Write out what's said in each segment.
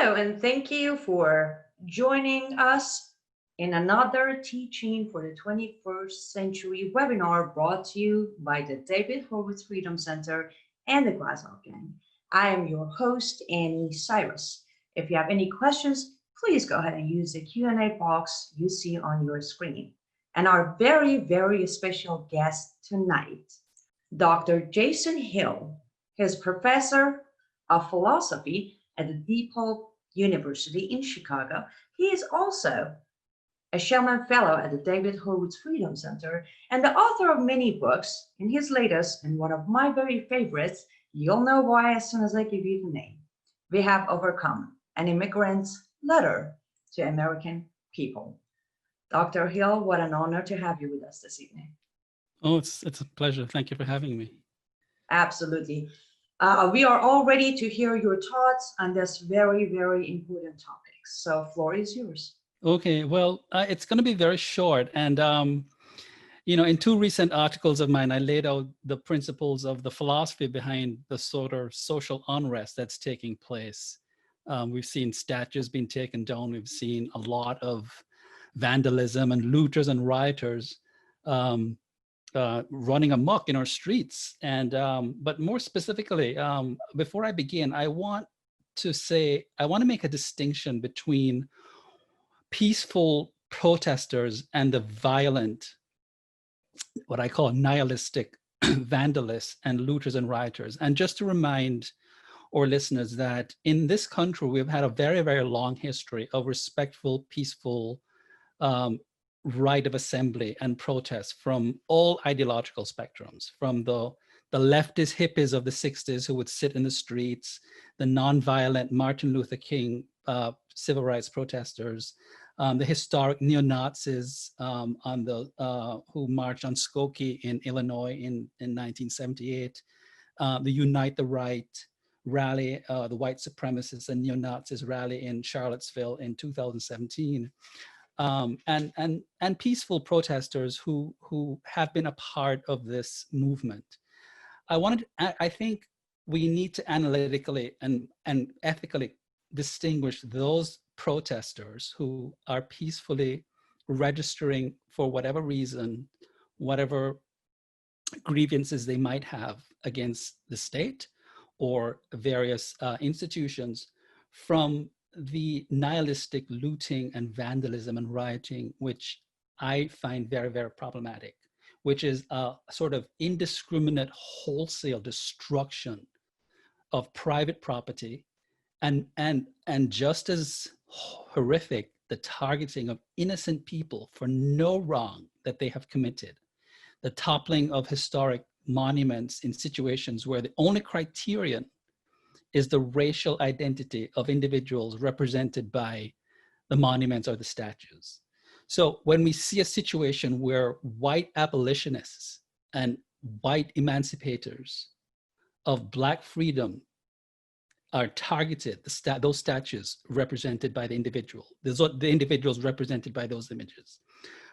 Hello, and thank you for joining us in another teaching for the 21st century webinar brought to you by the David Horowitz Freedom Center and the Glazov Gang. I am your host, Annie Cyrus. If you have any questions, please go ahead and use the Q&A box you see on your screen. And our very special guest tonight, Dr. Jason Hill, is professor of philosophy at the DePaul University in Chicago. He is also a Shellman Fellow at the David Horowitz Freedom Center and the author of many books. In his latest, and one of my very favorites, you'll know why as soon as I give you the name, We Have Overcome, an Immigrant's Letter to American People. Dr. Hill, what an honor to have you with us this evening. Oh, it's a pleasure. Thank you for having me. Absolutely. We are all ready to hear your thoughts on this very important topic. So floor is yours. Okay, well, it's going to be very short. And, in two recent articles of mine, I laid out the principles of the philosophy behind the sort of social unrest that's taking place. We've seen statues being taken down. We've seen a lot of vandalism and looters and rioters running amok in our streets. And but more specifically, before I begin, I want to make a distinction between peaceful protesters and the violent, what I call nihilistic vandalists and looters and rioters. And just to remind our listeners that in this country, we've had a very long history of respectful, peaceful right of assembly and protest from all ideological spectrums, from the leftist hippies of the 60s who would sit in the streets, the nonviolent Martin Luther King civil rights protesters, the historic neo-Nazis who marched on Skokie in Illinois in 1978, the Unite the Right rally, the white supremacists and neo-Nazis rally in Charlottesville in 2017. And peaceful protesters who have been a part of this movement. I think we need to analytically and ethically distinguish those protesters who are peacefully registering for whatever reason, whatever grievances they might have against the state or various institutions, from the nihilistic looting and vandalism and rioting, which I find very problematic, which is a sort of indiscriminate wholesale destruction of private property, and just as horrific, the targeting of innocent people for no wrong that they have committed, the toppling of historic monuments in situations where the only criterion is the racial identity of individuals represented by the monuments or the statues. So when we see a situation where white abolitionists and white emancipators of Black freedom are targeted, those statues represented by the individuals represented by those images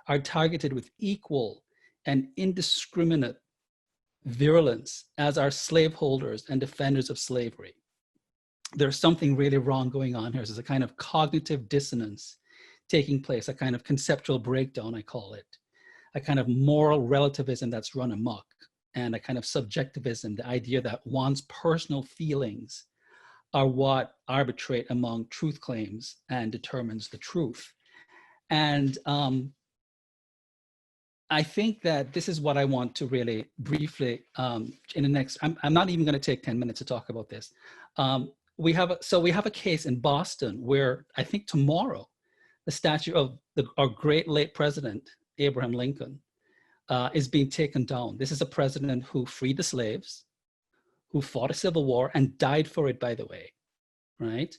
are targeted with equal and indiscriminate virulence as are slaveholders and defenders of slavery. There's something really wrong going on here. There's a kind of cognitive dissonance taking place, a kind of conceptual breakdown, I call it, a kind of moral relativism that's run amok, and a kind of subjectivism, the idea that one's personal feelings are what arbitrate among truth claims and determines the truth. And I think that this is what I want to really briefly, in the next, I'm not even going to take 10 minutes to talk about this. We have a case in Boston where I think tomorrow, the statue of our great late president, Abraham Lincoln, is being taken down. This is a president who freed the slaves, who fought a civil war and died for it, by the way, right?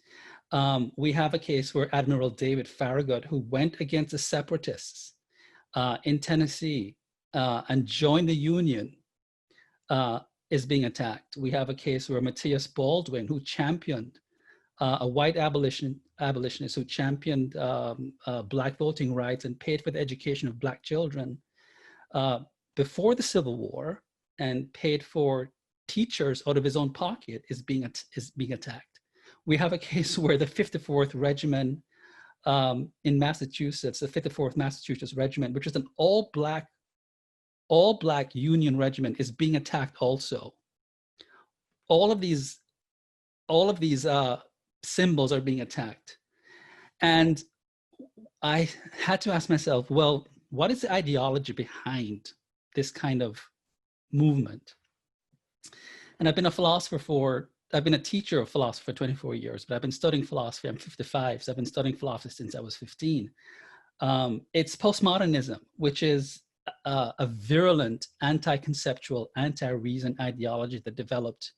We have a case where Admiral David Farragut, who went against the separatists in Tennessee and joined the Union, is being attacked. We have a case where Matthias Baldwin, who championed a white abolitionist who championed Black voting rights and paid for the education of Black children before the Civil War and paid for teachers out of his own pocket, is being attacked. we have a case where the 54th Regiment in Massachusetts, the 54th Massachusetts Regiment, which is an all-black Union regiment, is being attacked also. All of these symbols are being attacked. And I had to ask myself, well, what is the ideology behind this kind of movement? And I've been a teacher of philosophy for 24 years, but I've been studying philosophy. I'm 55, so I've been studying philosophy since I was 15. It's postmodernism, which is a virulent, anti-conceptual, anti-reason ideology that developed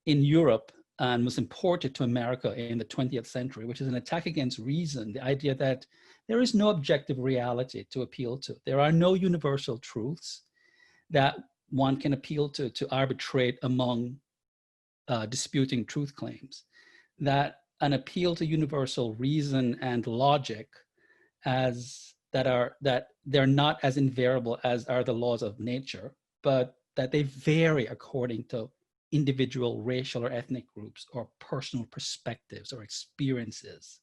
in Europe and was imported to America in the 20th century, which is an attack against reason, the idea that there is no objective reality to appeal to. There are no universal truths that one can appeal to arbitrate among disputing truth claims, that an appeal to universal reason and logic that they're not as invariable as are the laws of nature, but that they vary according to individual racial or ethnic groups or personal perspectives or experiences.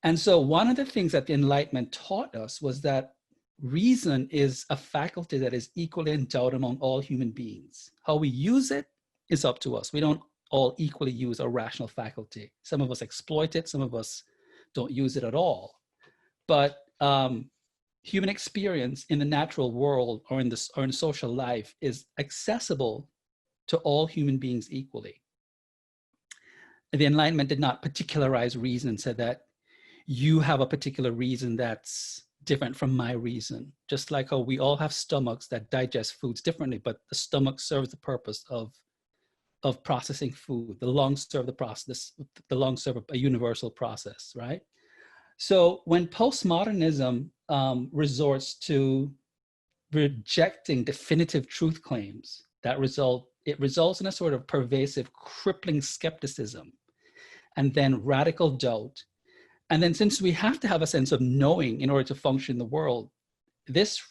And so one of the things that the Enlightenment taught us was that reason is a faculty that is equally endowed among all human beings. How we use it is up to us. We don't all equally use our rational faculty. Some of us exploit it, some of us don't use it at all. But human experience in the natural world or in social life is accessible to all human beings equally. The Enlightenment did not particularize reason and said that you have a particular reason that's different from my reason. Just like how we all have stomachs that digest foods differently, but the stomach serves the purpose of processing food. The lungs serve the process, the lungs serve a universal process, right? So when postmodernism resorts to rejecting definitive truth claims, it results in a sort of pervasive, crippling skepticism, and then radical doubt. And then since we have to have a sense of knowing in order to function in the world, this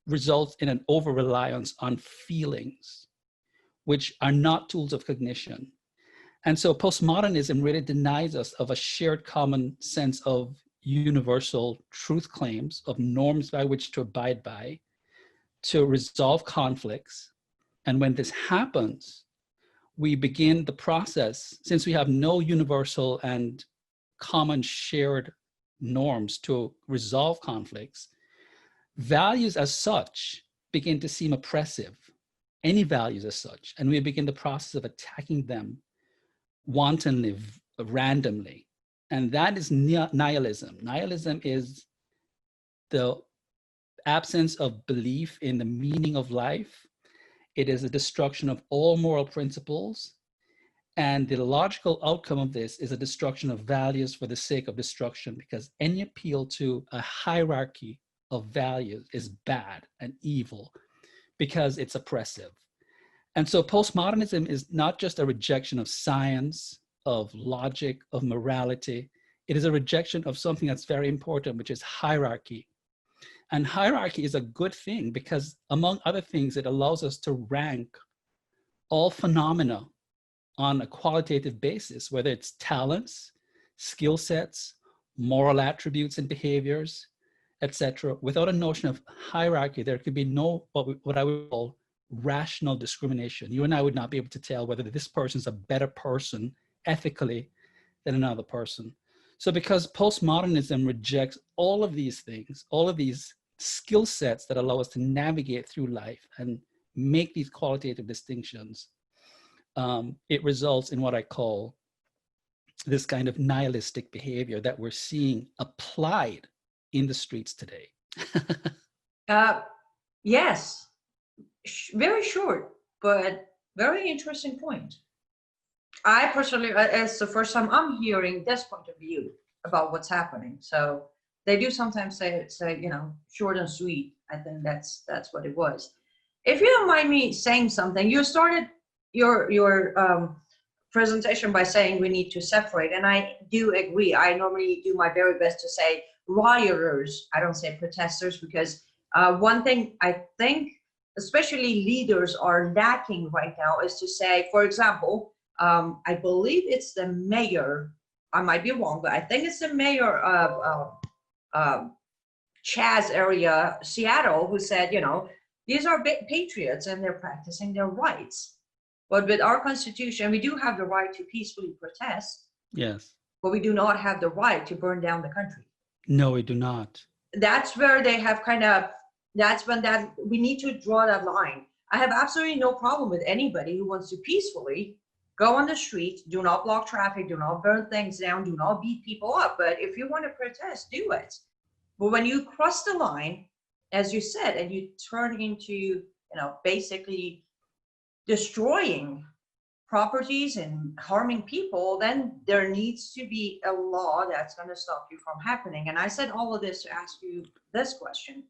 results in an over-reliance on feelings, which are not tools of cognition. And so postmodernism really denies us of a shared common sense of universal truth claims, of norms by which to abide by, to resolve conflicts. And when this happens, we begin the process, since we have no universal and common shared norms to resolve conflicts, values as such begin to seem oppressive, any values as such, and we begin the process of attacking them wantonly, randomly. And that is nihilism. Nihilism is the absence of belief in the meaning of life. It is a destruction of all moral principles. And the logical outcome of this is a destruction of values for the sake of destruction, because any appeal to a hierarchy of values is bad and evil because it's oppressive. And so postmodernism is not just a rejection of science, of logic, of morality. It is a rejection of something that's very important, which is hierarchy. And hierarchy is a good thing because, among other things, it allows us to rank all phenomena on a qualitative basis, whether it's talents, skill sets, moral attributes and behaviors, etc. Without a notion of hierarchy, there could be no, what I would call rational discrimination. You and I would not be able to tell whether this person's a better person ethically than another person. So because postmodernism rejects all of these things, all of these skill sets that allow us to navigate through life and make these qualitative distinctions, it results in what I call this kind of nihilistic behavior that we're seeing applied in the streets today. Yes, very short, but very interesting point. I personally, it's the first time I'm hearing this point of view about what's happening. So they do sometimes say short and sweet. I think that's what it was. If you don't mind me saying something, you started your presentation by saying we need to separate, and I do agree. I normally do my very best to say rioters. I don't say protesters, because one thing I think especially leaders are lacking right now is to say, for example, I believe it's the mayor. I might be wrong, but I think it's the mayor of Chaz area, Seattle, who said, these are patriots and they're practicing their rights. But with our constitution, we do have the right to peacefully protest. Yes. But we do not have the right to burn down the country. No, we do not. That's where they have that's when we need to draw that line. I have absolutely no problem with anybody who wants to peacefully go on the street, do not block traffic, do not burn things down, do not beat people up. But if you want to protest, do it. But when you cross the line, as you said, and you turn into, basically destroying properties and harming people, then there needs to be a law that's going to stop you from happening. And I said all of this to ask you this question.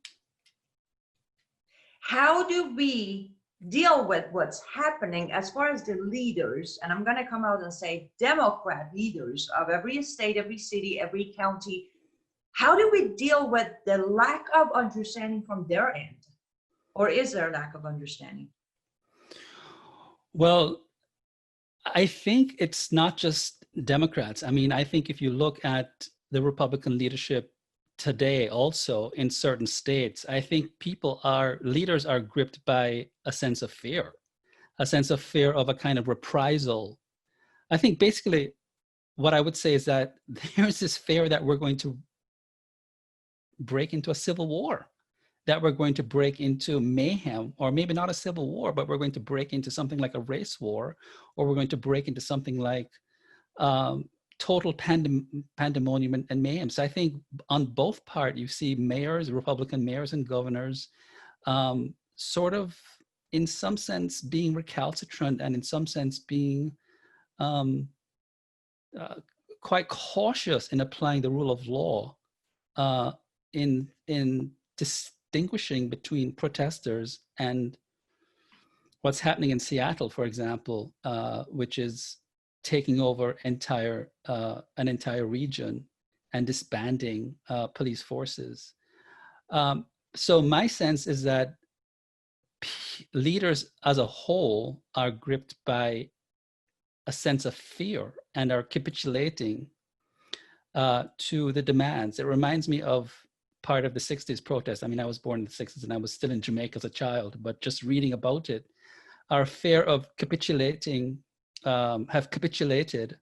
How do we deal with what's happening as far as the leaders, and I'm going to come out and say Democrat leaders of every state, every city, every county, how do we deal with the lack of understanding from their end? Or is there a lack of understanding? Well, I think it's not just Democrats. I mean, I think if you look at the Republican leadership today also in certain states, I think leaders are gripped by a sense of fear of a kind of reprisal. I think basically what I would say is that there's this fear that we're going to break into a civil war, that we're going to break into mayhem, or maybe not a civil war, but we're going to break into something like a race war, or we're going to break into something like total pandemonium and mayhem. So I think on both parts, you see mayors, Republican mayors and governors, sort of in some sense being recalcitrant and in some sense being quite cautious in applying the rule of law in distinguishing between protesters and what's happening in Seattle, for example, which is taking over an entire region and disbanding police forces. So my sense is that leaders as a whole are gripped by a sense of fear and are capitulating to the demands. It reminds me of part of the 60s protest. I mean, I was born in the 60s and I was still in Jamaica as a child, but just reading about it, our fear of capitulating, have capitulated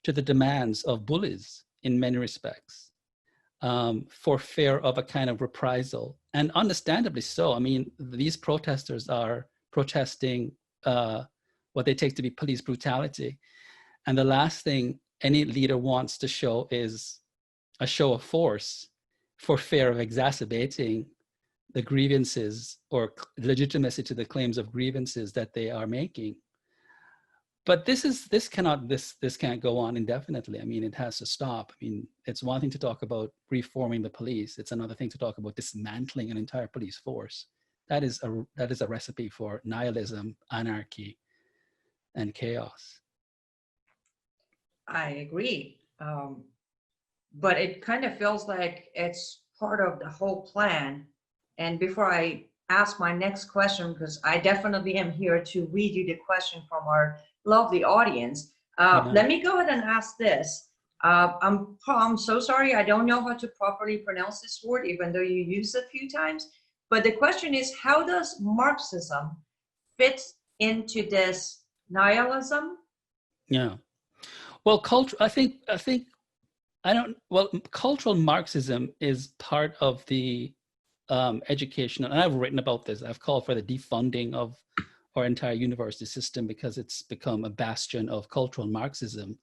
to the demands of bullies in many respects, for fear of a kind of reprisal. And understandably so. I mean, these protesters are protesting what they take to be police brutality. And the last thing any leader wants to show is a show of force for fear of exacerbating the grievances or legitimacy to the claims of grievances that they are making. But this can't go on indefinitely. I mean, it has to stop. I mean, it's one thing to talk about reforming the police. It's another thing to talk about dismantling an entire police force. That is a recipe for nihilism, anarchy, and chaos. I agree. But it kind of feels like it's part of the whole plan. And before I ask my next question, because I definitely am here to read you the question from our lovely audience, let me go ahead and ask this. I'm so sorry, I don't know how to properly pronounce this word, even though you used it a few times. But the question is, how does Marxism fit into this nihilism? Yeah. Well, cultural Marxism is part of the education, and I've written about this. I've called for the defunding of our entire university system because it's become a bastion of cultural Marxism,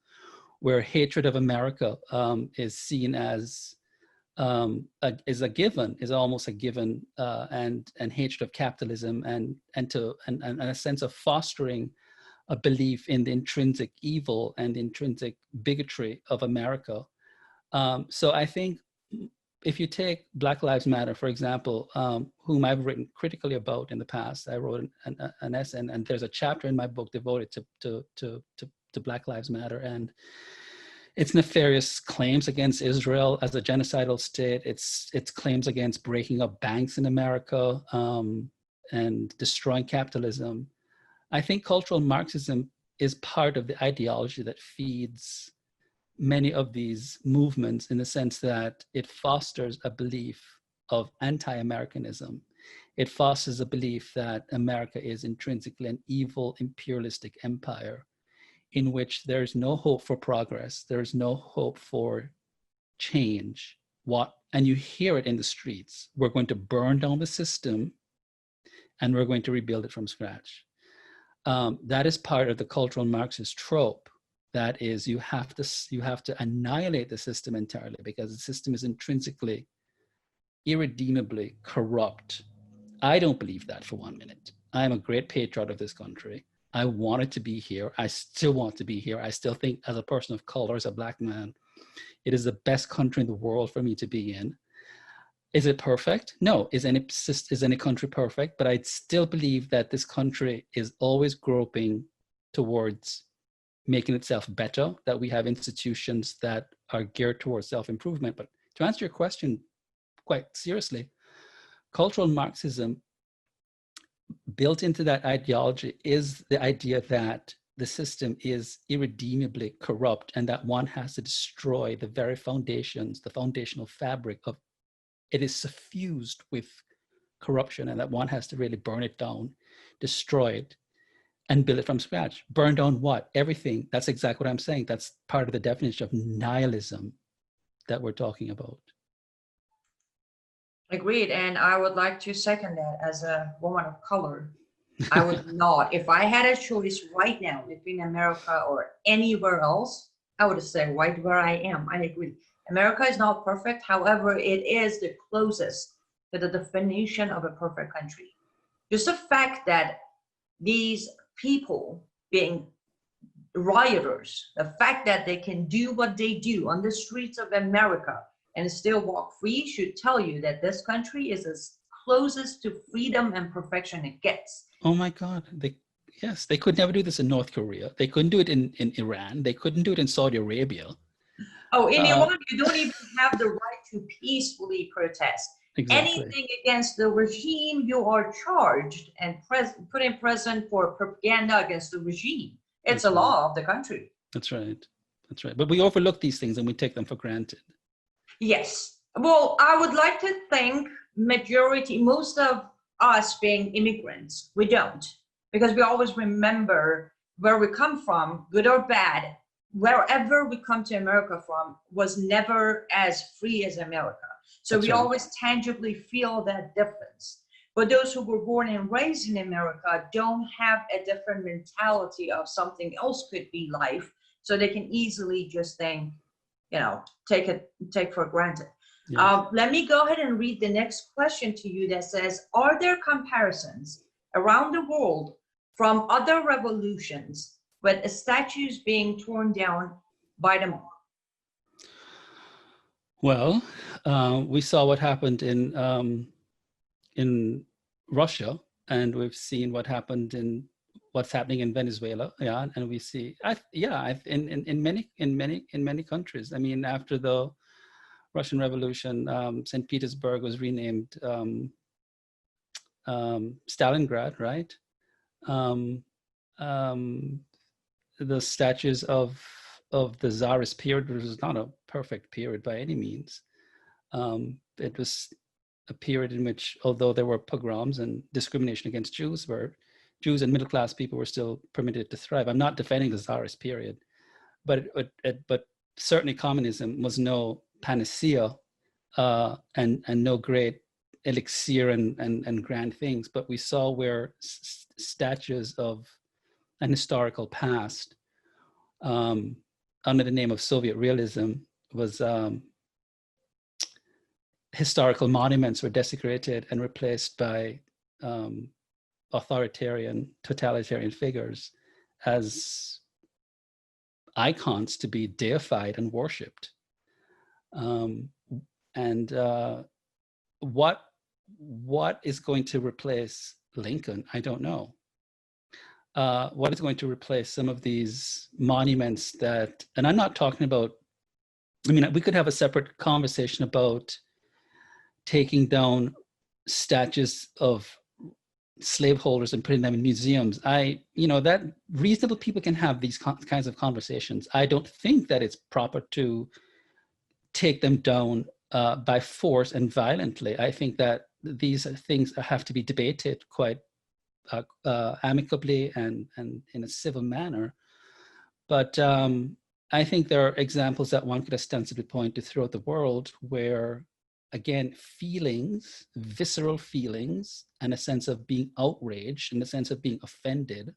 where hatred of America is seen as is almost a given, and hatred of capitalism and a sense of fostering a belief in the intrinsic evil and intrinsic bigotry of America. So I think if you take Black Lives Matter, for example, whom I've written critically about in the past, I wrote an essay, and there's a chapter in my book devoted to Black Lives Matter and its nefarious claims against Israel as a genocidal state, its claims against breaking up banks in America and destroying capitalism. I think cultural Marxism is part of the ideology that feeds many of these movements, in the sense that it fosters a belief of anti-Americanism. It fosters a belief that America is intrinsically an evil, imperialistic empire in which there is no hope for progress, there is no hope for change. And you hear it in the streets. We're going to burn down the system and we're going to rebuild it from scratch. That is part of the cultural Marxist trope. That is, you have to annihilate the system entirely, because the system is intrinsically, irredeemably corrupt. I don't believe that for 1 minute. I am a great patriot of this country. I wanted to be here. I still want to be here. I still think, as a person of color, as a Black man, it is the best country in the world for me to be in. Is it perfect? No. Is any country perfect? But I still believe that this country is always groping towards making itself better, that we have institutions that are geared towards self-improvement. But to answer your question quite seriously, cultural Marxism, built into that ideology, is the idea that the system is irredeemably corrupt and that one has to destroy the very foundations, the foundational fabric of it is suffused with corruption, and that one has to really burn it down, destroy it, and build it from scratch. Burn down what? Everything. That's exactly what I'm saying. That's part of the definition of nihilism that we're talking about. Agreed. And I would like to second that. As a woman of color, I would not. If I had a choice right now between America or anywhere else, I would say right where I am. I agree. America is not perfect. However, it is the closest to the definition of a perfect country. Just the fact that these people being rioters, the fact that they can do what they do on the streets of America and still walk free should tell you that this country is as closest to freedom and perfection it gets. Oh my God. Yes, they could never do this in North Korea. They couldn't do it in Iran. They couldn't do it in Saudi Arabia. Oh, in Iran, you don't even have the right to peacefully protest. Exactly. Anything against the regime, you are charged and put in prison for propaganda against the regime. It's a law of the country. That's right. That's right. But we overlook these things and we take them for granted. Yes. Well, I would like to think most of us being immigrants, we don't, because we always remember where we come from, good or bad. Wherever we come to America from was never as free as America. So we always tangibly feel that difference. But those who were born and raised in America don't have a different mentality of something else could be life. So they can easily just think, take for granted. Yes. Let me go ahead and read the next question to you that says, are there comparisons around the world from other revolutions with statues being torn down by the mob? Well, we saw what happened in Russia, and we've seen what happened in what's happening in Venezuela. Yeah, and we see, in many countries. I mean, after the Russian Revolution, St. Petersburg was renamed Stalingrad, right? The statues of the Tsarist period, which was not a perfect period by any means. It was a period in which, although there were pogroms and discrimination against Jews, where Jews and middle-class people were still permitted to thrive. I'm not defending the Tsarist period, but certainly communism was no panacea and no great elixir and grand things. But we saw where statues of an historical past under the name of Soviet realism was historical monuments were desecrated and replaced by authoritarian, totalitarian figures as icons to be deified and worshipped. What is going to replace Lincoln? I don't know. What is going to replace some of these monuments that, and I'm not talking about, I mean, we could have a separate conversation about taking down statues of slaveholders and putting them in museums. That reasonable people can have these kinds of conversations. I don't think that it's proper to take them down by force and violently. I think that these things have to be debated quite amicably and in a civil manner. But I think there are examples that one could ostensibly point to throughout the world where, again, feelings, visceral feelings, and a sense of being outraged and a sense of being offended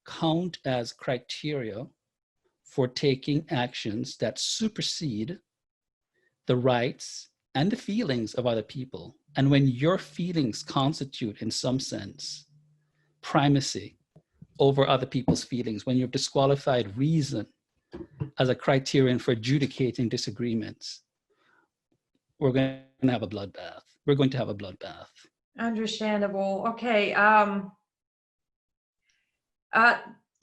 count as criteria for taking actions that supersede the rights and the feelings of other people. And when your feelings constitute, in some sense, primacy over other people's feelings, when you've disqualified reason as a criterion for adjudicating disagreements, we're going to have a bloodbath. We're going to have a bloodbath. Understandable. Okay.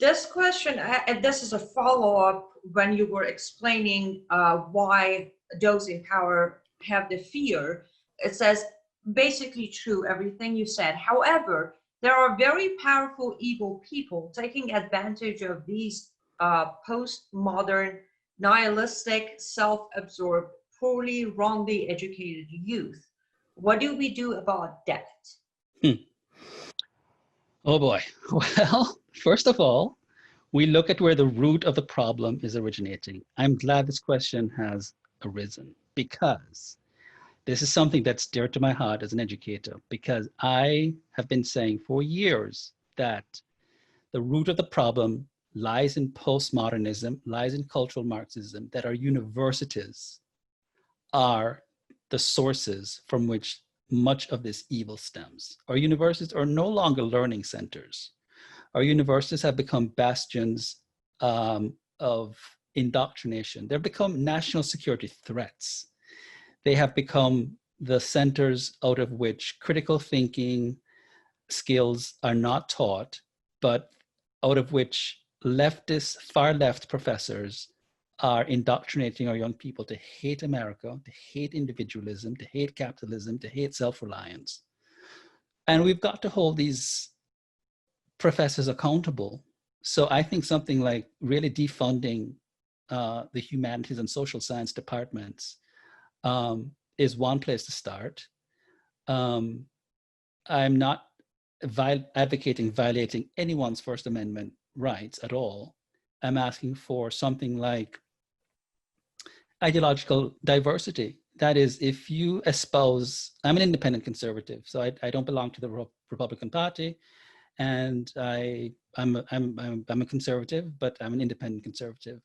This question, this is a follow-up when you were explaining why those in power have the fear. It says, basically true, everything you said. However, there are very powerful evil people taking advantage of these postmodern, nihilistic, self-absorbed, poorly, wrongly educated youth. What do we do about that? Oh boy. Well, first of all, we look at where the root of the problem is originating. I'm glad this question has arisen because this is something that's dear to my heart as an educator, because I have been saying for years that the root of the problem lies in postmodernism, lies in cultural Marxism, that our universities are the sources from which much of this evil stems. Our universities are no longer learning centers. Our universities have become bastions of indoctrination. They've become national security threats. They have become the centers out of which critical thinking skills are not taught, but out of which leftist, far left professors are indoctrinating our young people to hate America, to hate individualism, to hate capitalism, to hate self-reliance. And we've got to hold these professors accountable. So I think something like really defunding the humanities and social science departments is one place to start. I'm not advocating violating anyone's First Amendment rights at all. I'm asking for something like ideological diversity. That is, if you espouse, I'm an independent conservative, so I don't belong to the Republican Party, and I'm a conservative, but I'm an independent conservative.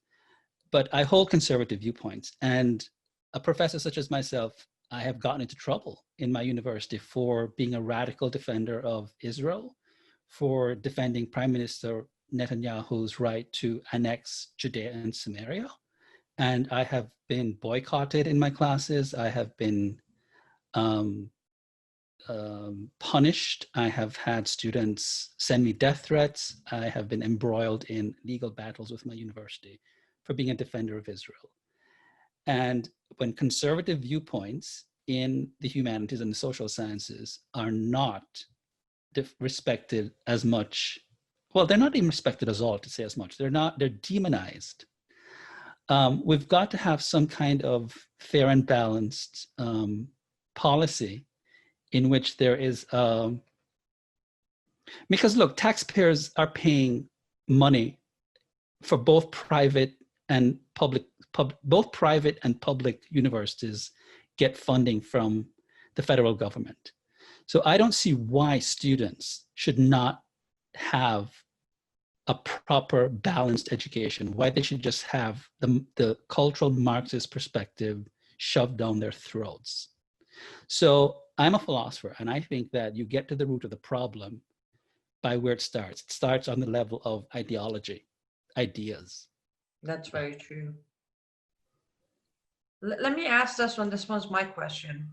But I hold conservative viewpoints, and a professor such as myself, I have gotten into trouble in my university for being a radical defender of Israel, for defending Prime Minister Netanyahu's right to annex Judea and Samaria. And I have been boycotted in my classes. I have been punished. I have had students send me death threats. I have been embroiled in legal battles with my university for being a defender of Israel. And when conservative viewpoints in the humanities and the social sciences are not respected as much, well, they're not even respected at all, to say as much. They're demonized. We've got to have some kind of fair and balanced policy in which there is, because look, taxpayers are paying money for both private and public universities get funding from the federal government. So I don't see why students should not have a proper balanced education, why they should just have the cultural Marxist perspective shoved down their throats. So I'm a philosopher, and I think that you get to the root of the problem by where it starts. It starts on the level of ideology, ideas. That's very true. Let me ask this one. This one's my question.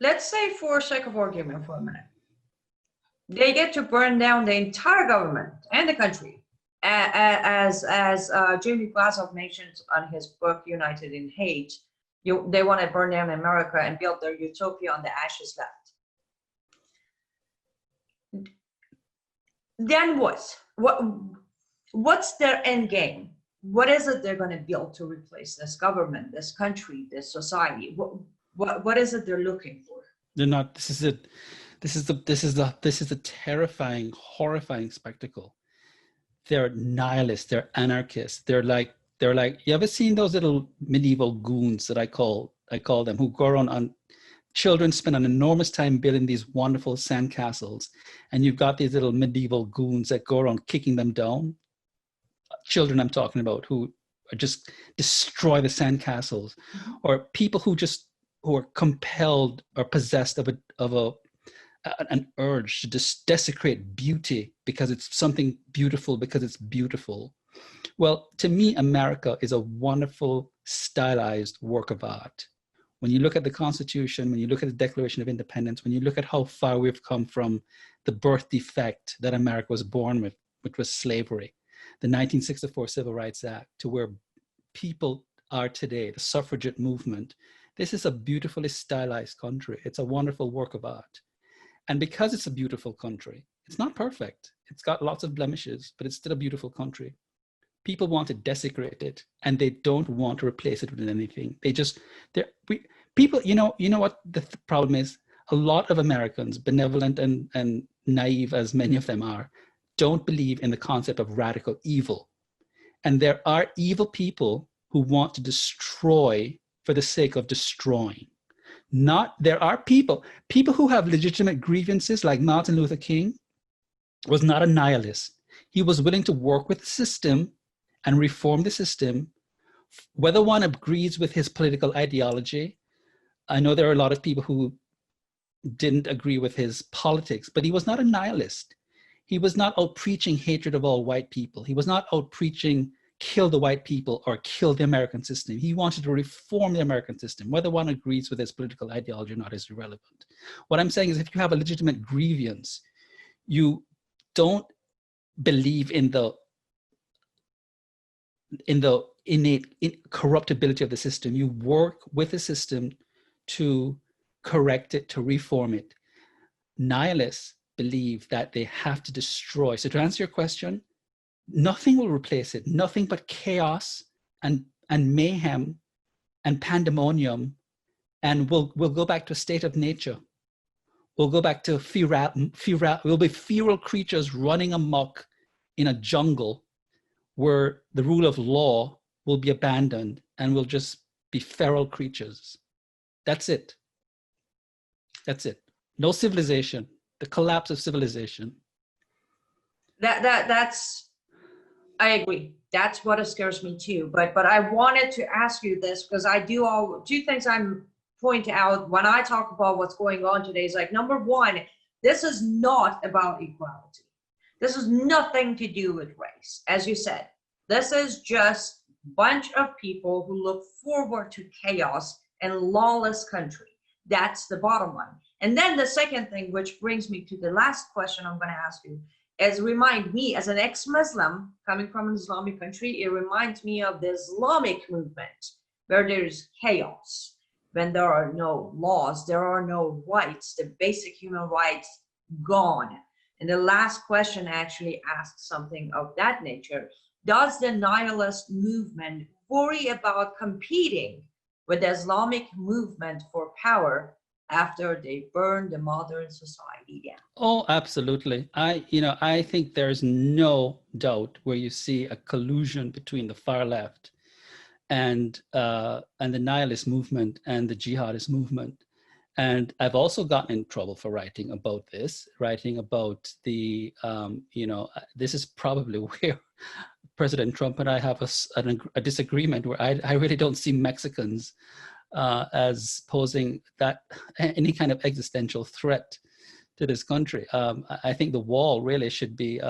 Let's say, for sake of argument for a minute, they get to burn down the entire government and the country, as Jamie Glazov mentions on his book United in Hate. They want to burn down America and build their utopia on the ashes left. Then what's their end game? What is it they're going to build to replace this government, this country, this society? What is it they're looking for? They're not. This is it. This is the terrifying, horrifying spectacle. They're nihilists. They're anarchists. They're like. You ever seen those little medieval goons that I call them, who go around on. Children spend an enormous time building these wonderful sandcastles, and you've got these little medieval goons that go around kicking them down. Children I'm talking about, who are just destroy the sandcastles, or people who are compelled or possessed of an urge to just desecrate beauty because it's something beautiful, because it's beautiful. Well, to me, America is a wonderful stylized work of art. When you look at the Constitution, when you look at the Declaration of Independence, when you look at how far we've come from the birth defect that America was born with, which was slavery, the 1964 Civil Rights Act, to where people are today, the suffragette movement, this is a beautifully stylized country. It's a wonderful work of art. And because it's a beautiful country, it's not perfect. It's got lots of blemishes, but it's still a beautiful country. People want to desecrate it, and they don't want to replace it with anything. People, you know what the problem is? A lot of Americans, benevolent and naive as many of them are, don't believe in the concept of radical evil. And there are evil people who want to destroy for the sake of destroying. There are people who have legitimate grievances, like Martin Luther King was not a nihilist. He was willing to work with the system and reform the system, whether one agrees with his political ideology. I know there are a lot of people who didn't agree with his politics, but he was not a nihilist. He was not out preaching hatred of all white people. He was not out preaching kill the white people or kill the American system. He wanted to reform the American system. Whether one agrees with his political ideology or not is irrelevant. What I'm saying is, if you have a legitimate grievance, you don't believe in the innate corruptibility of the system. You work with the system to correct it, to reform it. Nihilists believe that they have to destroy. So to answer your question, nothing will replace it. Nothing but chaos and mayhem and pandemonium. And we'll go back to a state of nature. We'll go back to we'll be feral creatures running amok in a jungle where the rule of law will be abandoned and we'll just be feral creatures. That's it. That's it. No civilization. The collapse of civilization. That's, I agree. That's what scares me too. But I wanted to ask you this, because I do two things I'm point out when I talk about what's going on today is, like, number one, this is not about equality. This has nothing to do with race. As you said, this is just a bunch of people who look forward to chaos and lawless country. That's the bottom line. And then the second thing, which brings me to the last question I'm going to ask you, is remind me, as an ex-Muslim coming from an Islamic country, it reminds me of the Islamic movement, where there's chaos. When there are no laws, there are no rights, the basic human rights gone. And the last question actually asks something of that nature. Does the nihilist movement worry about competing with the Islamic movement for power after they burn the modern society down? Oh, absolutely. I think there's no doubt where you see a collusion between the far left and the nihilist movement and the jihadist movement. And I've also gotten in trouble for writing about the, this is probably where President Trump and I have a disagreement, where I really don't see Mexicans as posing that any kind of existential threat to this country. I think the wall really should be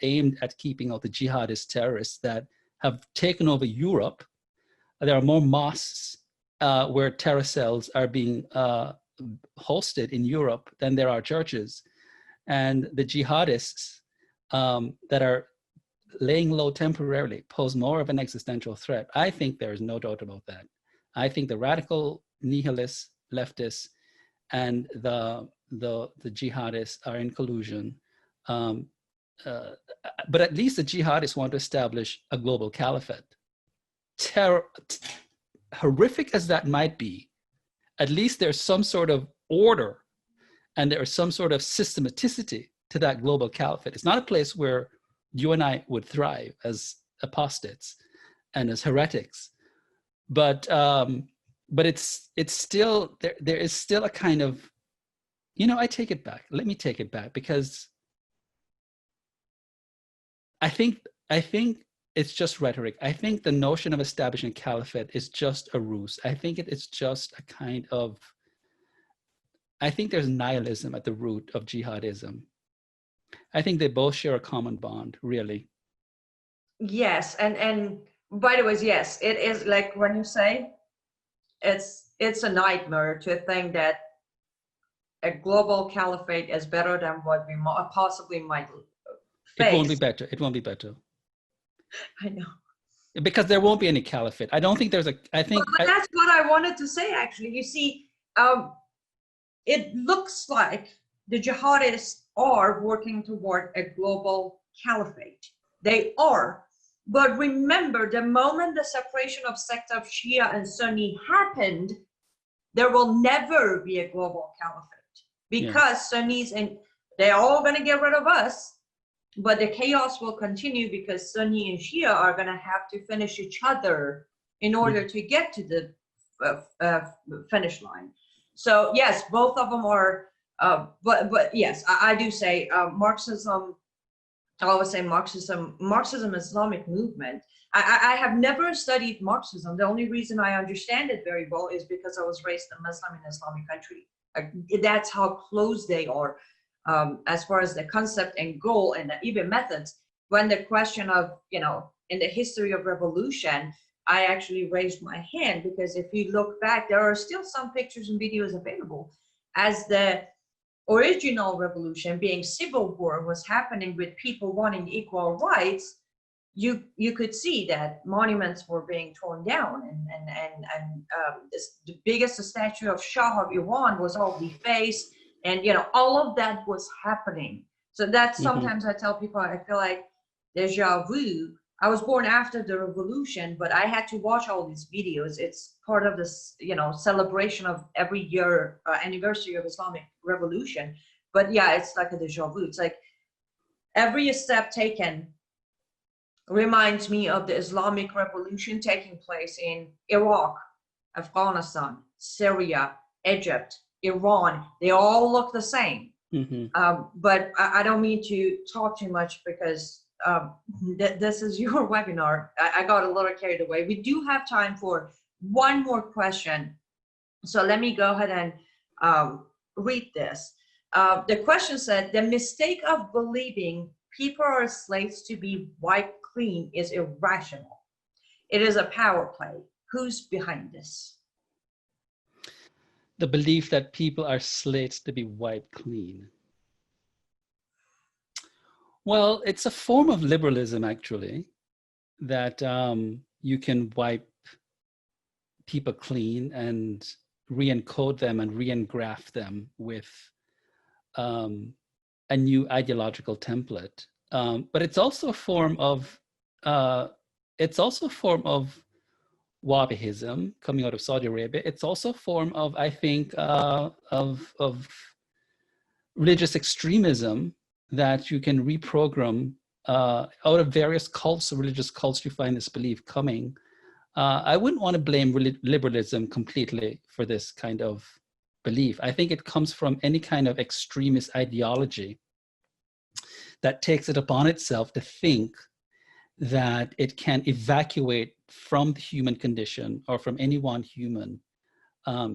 aimed at keeping out the jihadist terrorists that have taken over Europe. There are more mosques where terror cells are being hosted in Europe than there are churches. And the jihadists that are laying low temporarily pose more of an existential threat. I think there is no doubt about that. I think the radical nihilists, leftists, and the jihadists are in collusion. Um, but at least the jihadists want to establish a global caliphate. Horrific as that might be, at least there's some sort of order and there's some sort of systematicity to that global caliphate. It's not a place where you and I would thrive as apostates and as heretics, but it's still there. There is still a kind of, I take it back. Let me take it back, because I think it's just rhetoric. I think the notion of establishing a caliphate is just a ruse. I think it's just a kind of, I think there's nihilism at the root of jihadism. I think they both share a common bond, really. Yes, and by the way, yes, it is like when you say it's a nightmare to think that a global caliphate is better than what we possibly might face. It won't be better. It won't be better. I know. Because there won't be any caliphate. I don't think there's a, I think. But that's what I wanted to say, actually. You see, it looks like the jihadists are working toward a global caliphate. They are. But remember, the moment the separation of sect of Shia and Sunni happened, there will never be a global caliphate, because Sunnis, and they're all going to get rid of us, but the chaos will continue because Sunni and Shia are going to have to finish each other in order to get to the finish line. So yes, both of them are, but yes, I do say Marxism. I always say Marxism, Islamic movement. I have never studied Marxism. The only reason I understand it very well is because I was raised a Muslim in an Islamic country. That's how close they are as far as the concept and goal and even methods. When the question of, in the history of revolution, I actually raised my hand, because if you look back, there are still some pictures and videos available as the original revolution, being civil war, was happening with people wanting equal rights. You could see that monuments were being torn down, and the biggest statue of Shah of Iran was all defaced, and all of that was happening. So that's sometimes I tell people, I feel like deja vu. I was born after the revolution, but I had to watch all these videos. It's part of this, celebration of every year anniversary of Islamic revolution. But yeah, it's like a deja vu. It's like every step taken reminds me of the Islamic revolution taking place in Iraq, Afghanistan, Syria, Egypt, Iran. They all look the same. But I don't mean to talk too much, because this is your webinar. I got a little carried away. We do have time for one more question. So let me go ahead and read this. The question said, the mistake of believing people are slaves to be wiped clean is irrational. It is a power play. Who's behind this? The belief that people are slates to be wiped clean. Well, it's a form of liberalism, actually, that you can wipe people clean and re-encode them and re-engraft them with a new ideological template. But it's also a form of Wahhabism coming out of Saudi Arabia. It's also a form of, I think, of religious extremism that you can reprogram out of various cults or religious cults you find this belief coming. I wouldn't want to blame liberalism completely for this kind of belief. I think it comes from any kind of extremist ideology that takes it upon itself to think that it can evacuate from the human condition or from any one human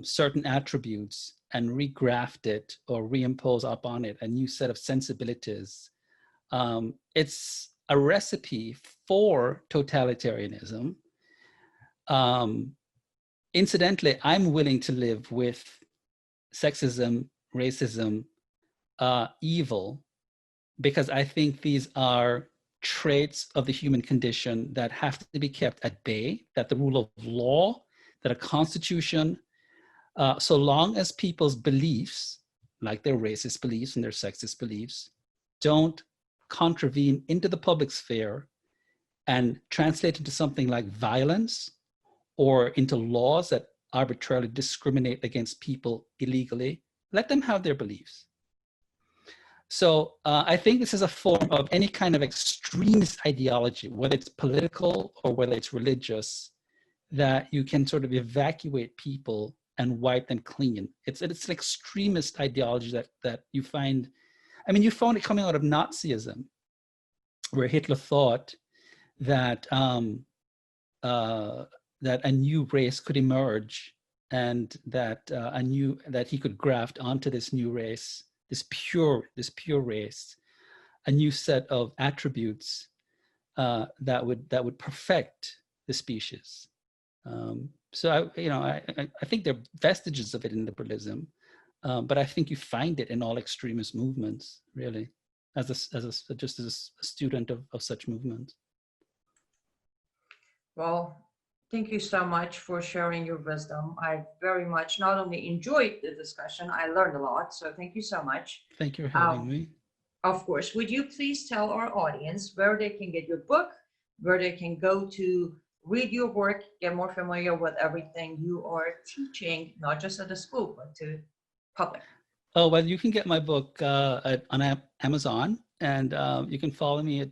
certain attributes and regraft it or reimpose upon it a new set of sensibilities. It's a recipe for totalitarianism. Incidentally, I'm willing to live with sexism, racism, evil, because I think these are traits of the human condition that have to be kept at bay, that the rule of law that a constitution, so long as people's beliefs, like their racist beliefs and their sexist beliefs, don't contravene into the public sphere and translate into something like violence or into laws that arbitrarily discriminate against people illegally, let them have their beliefs. So I think this is a form of any kind of extremist ideology, whether it's political or whether it's religious, that you can sort of evacuate people and wipe them clean. It's an extremist ideology that you find, I mean, you found it coming out of Nazism, where Hitler thought that that a new race could emerge, and that that he could graft onto this new race, this pure race, a new set of attributes that would perfect the species. So I think there are vestiges of it in liberalism, but I think you find it in all extremist movements, really, just as a student of such movements. Well, thank you so much for sharing your wisdom. I very much not only enjoyed the discussion, I learned a lot. So thank you so much. Thank you for having me. Of course, would you please tell our audience where they can get your book, where they can go to read your work, get more familiar with everything you are teaching, not just at the school, but to public? Oh, well, you can get my book on Amazon, and you can follow me at,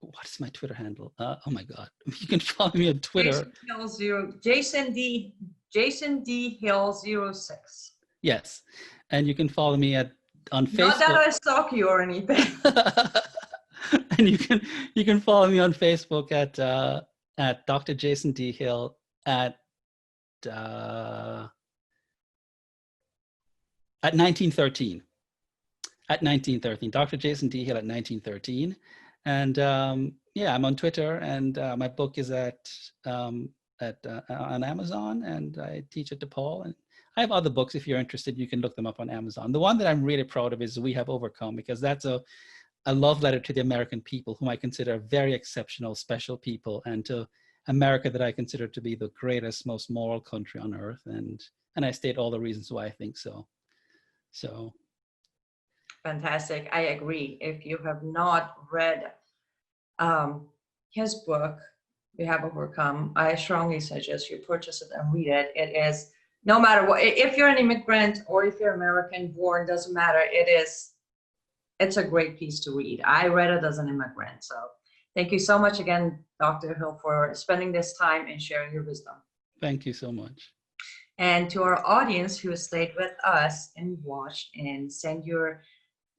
what's my Twitter handle? Oh my God. You can follow me on Twitter. Jason D Hill 06. Yes. And you can follow me on Facebook. Not that I stalk you or anything. And you can follow me on Facebook at Dr. Jason D. Hill at 1913. At 1913. Dr. Jason D. Hill at 1913. And yeah, I'm on Twitter, and my book is on Amazon, and I teach at DePaul. And I have other books. If you're interested, you can look them up on Amazon. The one that I'm really proud of is We Have Overcome, because that's a love letter to the American people, whom I consider very exceptional, special people, and to America, that I consider to be the greatest, most moral country on earth. And I state all the reasons why I think so. So. Fantastic. I agree. If you have not read his book, We Have Overcome, I strongly suggest you purchase it and read it. It is, no matter what, if you're an immigrant or if you're American born, doesn't matter. It's a great piece to read. I read it as an immigrant. So thank you so much again, Dr. Hill, for spending this time and sharing your wisdom. Thank you so much. And to our audience who has stayed with us and watched and sent your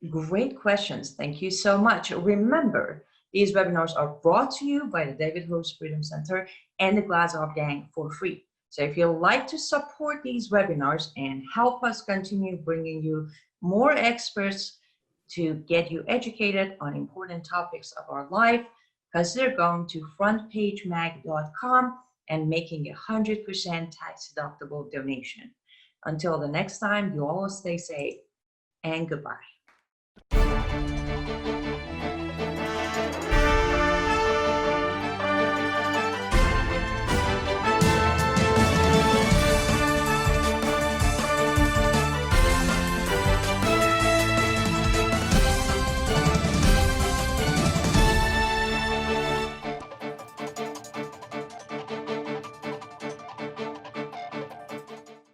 great questions, thank you so much. Remember, these webinars are brought to you by the David Horowitz Freedom Center and the Glazov Gang for free. So if you'd like to support these webinars and help us continue bringing you more experts to get you educated on important topics of our life, consider going to frontpagemag.com and making a 100% tax-deductible donation. Until the next time, you all stay safe, and goodbye.